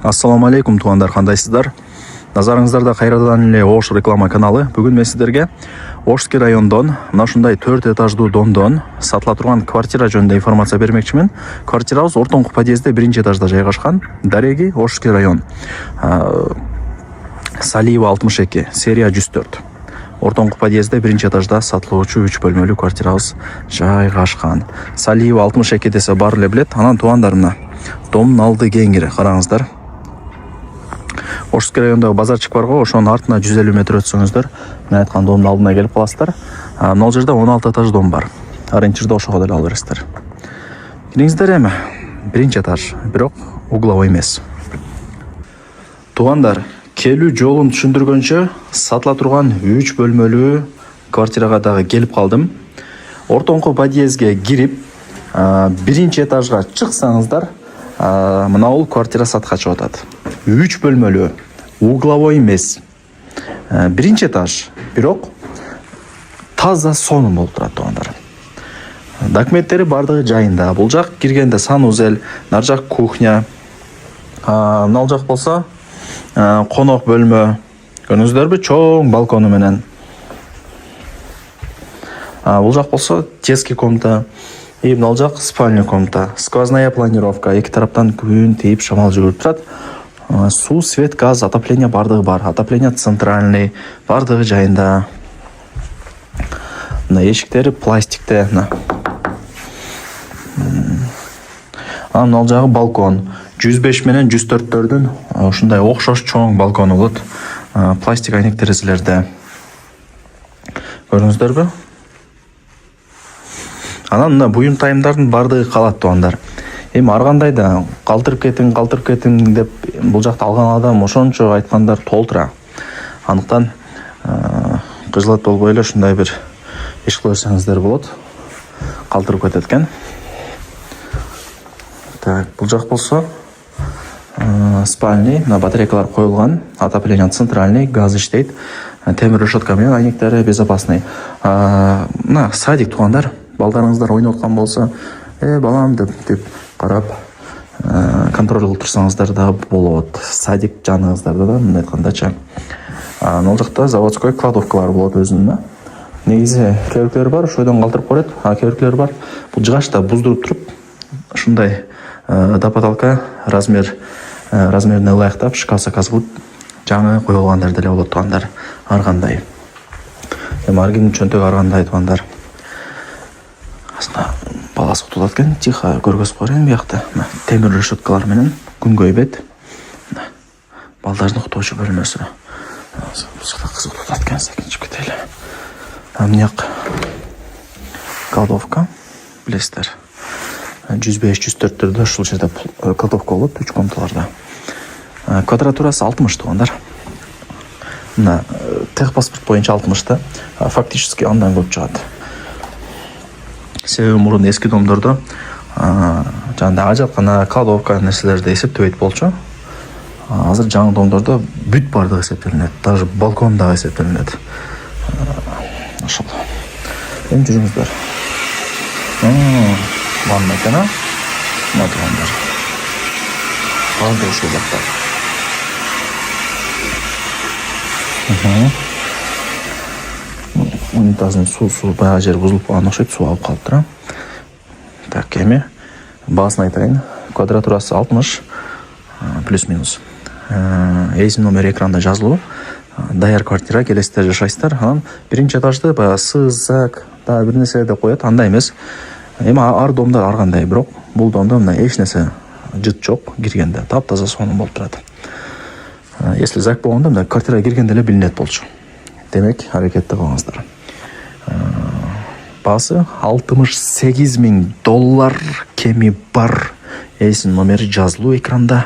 Ассаламу алейкум, туугандар, кандайсыздар? Назарыңыздарда кайрадан эле Ош реклама каналы. Бүгүн мен сиздерге Ошский райондон мына ушундай 4 этаждуу дондон сатыла турган квартира жөнүндө информация бермекчимин. Квартирабыз ортоңку подъездде 1-этажда жайгашкан. Дареги, Ошский район. Салиева 62, серия 104. Ортоңку подъездде 1-этажда сатылуучу 3 бөлмөлүү квартирабыз жайгашкан. Салиева 62 десе бар эле билет. Анан туугандарымна, домдун алды кеңири, караңыздар. Ошский райондогу базарчык бар го, ошонун артына 150 метр өтсөңүздөр, мен айткан домдун алдына келип каласыздар. Мына жерде 16 этаж дом бар. Ориентирде ошого деле алып бересиздер. Кириңиздер эми. 1-этаж, бирок угловой эмес. Туугандар, келүү жолун түшүндүргөнчө сатыла турган 3 бөлмөлүү квартирага дагы келип калдым. Ортоңку подъездге кирип, 1-этажга чыксаңыздар, мына бул квартира сатка чыгып атат. 3 бөлмөлүү, угловой эмес. 1-этаж, бирок таза сонун болуп турат, туугандар. Документтери бардыгы жайында. Бул жак киргенде санузел, нар жак кухня. Мына жак болсо конок бөлмө. Көрдүңүздөрбү, чоң балкону менен. Бул жак болсо детский комната. И мына жак спальня комната. Сквозная планировка. Эки тараптан күн тийип, шамал жүгүрүп турат. Суу, свет, газ, отопление бардыгы бар. Отопление центральный, бардыгы жайында. Мына эшиктери пластикте. Мына жагы балкон. 105 менен 104-төрдүн ушундай окшош чоң балкону болот. Пластик айнек терезелерде. Көрдүңүздөрбү? Анан мына буюм-тайымдардын бардыгы калат, туугандар. Эми ар кандай да калтырып кетиң деп бул жакта алган адам ошончо айткандар толтура. Андыктан кыжылат болбой эле ушундай бир иш кыла берсеңиздер болот. Калтырып кетет экен. Так, бул жак болсо спальный, на батарейкалар коюлган, отопление центральный, газ иштейт, темир решетка менен айнектери безопасный. Мына садик, туугандар. Балдарыңыздар ойноп аткан болсо, балам деп карап, контроль кылып турсаңыздар да болот. Садик жаныңыздарда да, мындай айткандачы. Мына жакта заводской кладовкалар болот өзүнүн. Негизи керектер бар, ошойдон калтырып коет, керектер бар. Бул жыгачта буздуруп туруп, ушундай до потолка размерине ылайыктап, шкаф кылып жаңы коюлгандар деле болот, туугандар. Ар кандай. Эми ар кимдин чөнтөгү ар кандай, туугандар. Баласы утулат экен, тихо көргөзүп коеюн биякта. Темир решеткалар менен күн көйбөт. Балдардын уктоочу бөлмөсү. Бул жакта кыз утулат экен, секинчип кетели. Амняк кладовка, билесиздер. 105-104-төрдө ушул жерде кладовка болот, 3 комнаталарда. Квадратурасы 60, туугандар. Мына техпаспорт боюнча 60-та, фактически андан көп чыгат. Себеби мурун эски домдордо жана ажаткана кладовка нерселерди эсептебейт болчу. Азыр жаңы домдордо бүт бардыгы эсептелинет, даже балкон дагы эсептелинет. Ошол. Эми жүрүңүздөр. Ванна экен, мына туугандар. Бардыгы ушул жакта. Унитаздын суу баягы жер бузулуп калган окшойт, суу алып калыптыр. Так, эми баасын айтайын. Квадратурасы 60 плюс-минус. Эйзин номери экранда жазылуу. Даяр квартира, келесиздер жашайсыздар. Анан 1-этажды баягы сызак, да бир нерсе деп коет, андай эмес. Эми ар домдор ар кандай, бирок бул домдо мына эч нерсе жыт жок, киргенде таптаза сонун болуп турат. Если зак болгондо мына квартирага киргенде эле билинет болчу. Демек, аракетте болуңуздар. Баасы $68,000 кеми бар. Эйсин номери жазылуу экранда.